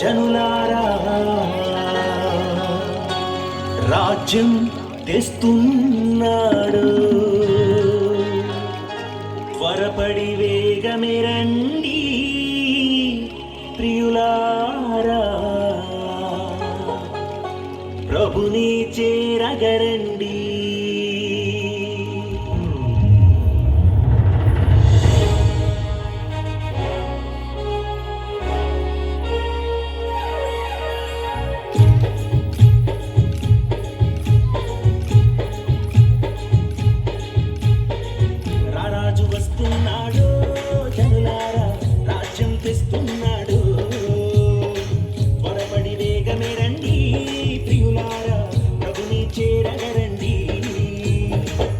జనులారా రాజ్యం తెస్తున్నాడు, త్వరపడి వేగమే రండి ప్రియులారా, ప్రభుని చేరగరండి. రారాజు వస్తున్నాడు, జనులారా రాజ్యం తెస్తున్నాడు, త్వరపడి వేగమే రండి ప్రియులారా, ప్రభుని చేరగరండి.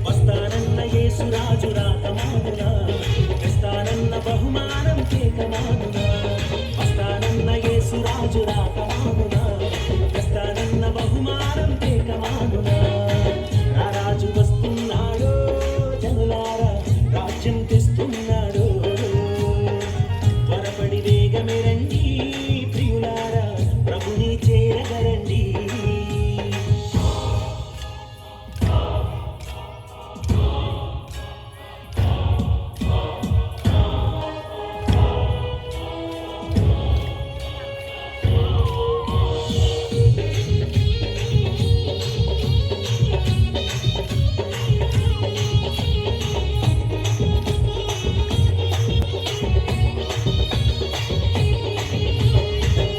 వస్తానన్న యేసురాజు రాకమానునా, తెస్తానన్న బహుమానం కేకమానునా. వస్తానన్న యేసురాజు రాకమానునా, తెస్తానన్న బహుమానం కేకమానునా. రారాజు వస్తున్నాడు, జనులారా రాజ్యం తెస్తున్నాడు, త్వరపడి వేగమే రండి ప్రియులారా, ప్రభుని చేరగరండి.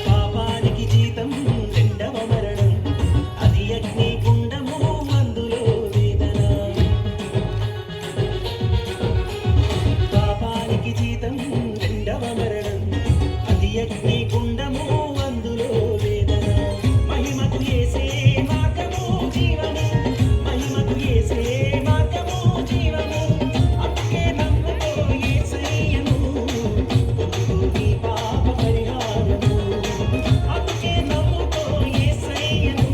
పాపానికి జీతం రెండవ మరణం, అది అగ్ని గుండము, అందులో వేదన. పాపానికి జీతం రెండవ మరణం, అది అగ్ని గుండము, అందులో వేదన. మహిమకు యేసే మార్గము జీవము, మహిమకు యేసే మార్గము జీవము, అందుకే నమ్ముకో యేసయ్యను, పొందుకో నీ పాప పరిహారము. అందుకే నమ్ముకో యేసయ్యను,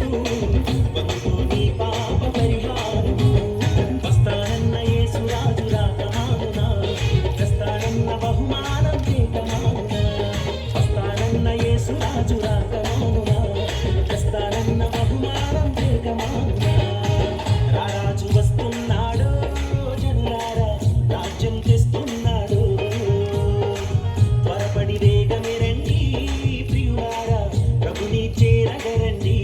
పొందుకో నీ పాప పరిహారము. వస్తానన్న యేసురాజు రాకమానునా, తెస్తానన్న బహుమానం కేకమానునా. వస్తానన్న యేసురాజు రాకమానునా, తెస్తానన్న బహుమానం కేకమానునా. రారాజు వస్తున్నాడు, జనులారా రాజ్యం తెస్తున్నాడు, త్వరపడి వేగమే రండి ప్రియులారా, ప్రభుని చేరగరండి.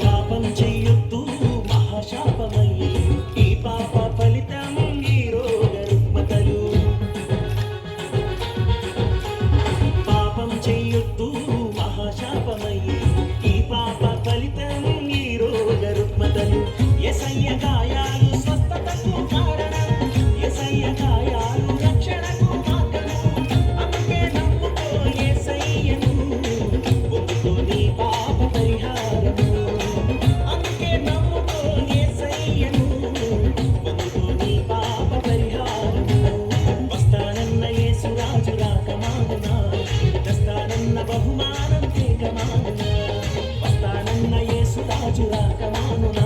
పాపం చెయ్యొద్దు మహాశాపమయ్యే, ఈ పాప ఫలితం ఈ రోగ రుగ్మతలు. పాపం చెయ్యొద్దు మహాశాపమయ్యే, ఈ పాప ఫలితం ఈ రోగ రుగ్మతలు. యేసయ్య గాయాలు స్వస్థతకు కారణం, యేసయ్య గాయాలు రక్షణకు మార్గము. అందుకే నమ్ముకో యేసయ్యను, పొందుకో నీ పాప పరిహారము. అందుకే నమ్ముకో యేసయ్యను, పొందుకో నీ పాప పరిహారము. వస్తానన్న యేసురాజు రాకమానునా, తెస్తానన్న బహుమానం కేకమానునా. వస్తానన్న యేసురాజు రాకమానునా,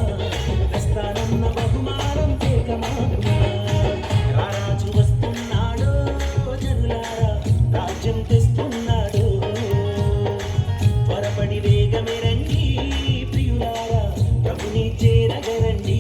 తెస్తానన్న బహుమానం కేకమానునా. రారాజు వస్తున్నాడు, జనులారా రాజ్యం తెస్తున్నాడు, త్వరపడి వేగమే రండి ప్రియులారా, ప్రభుని చేరగరండి.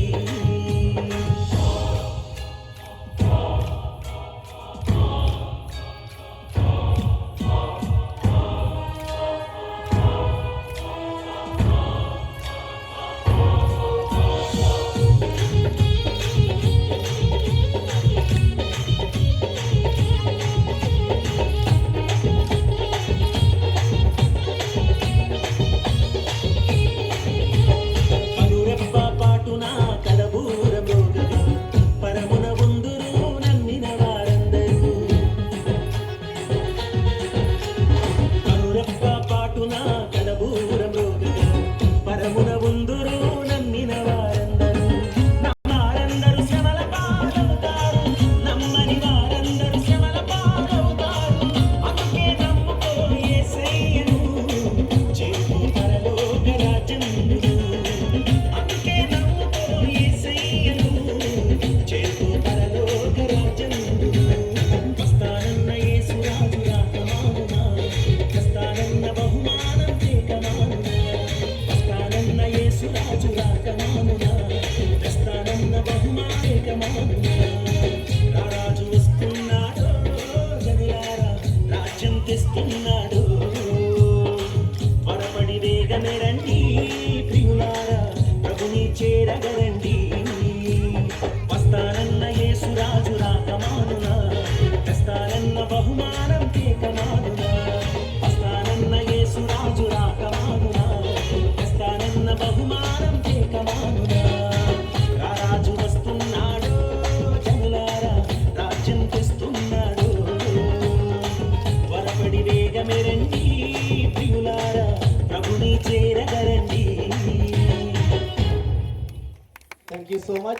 చేరగరండి. Thank you so much.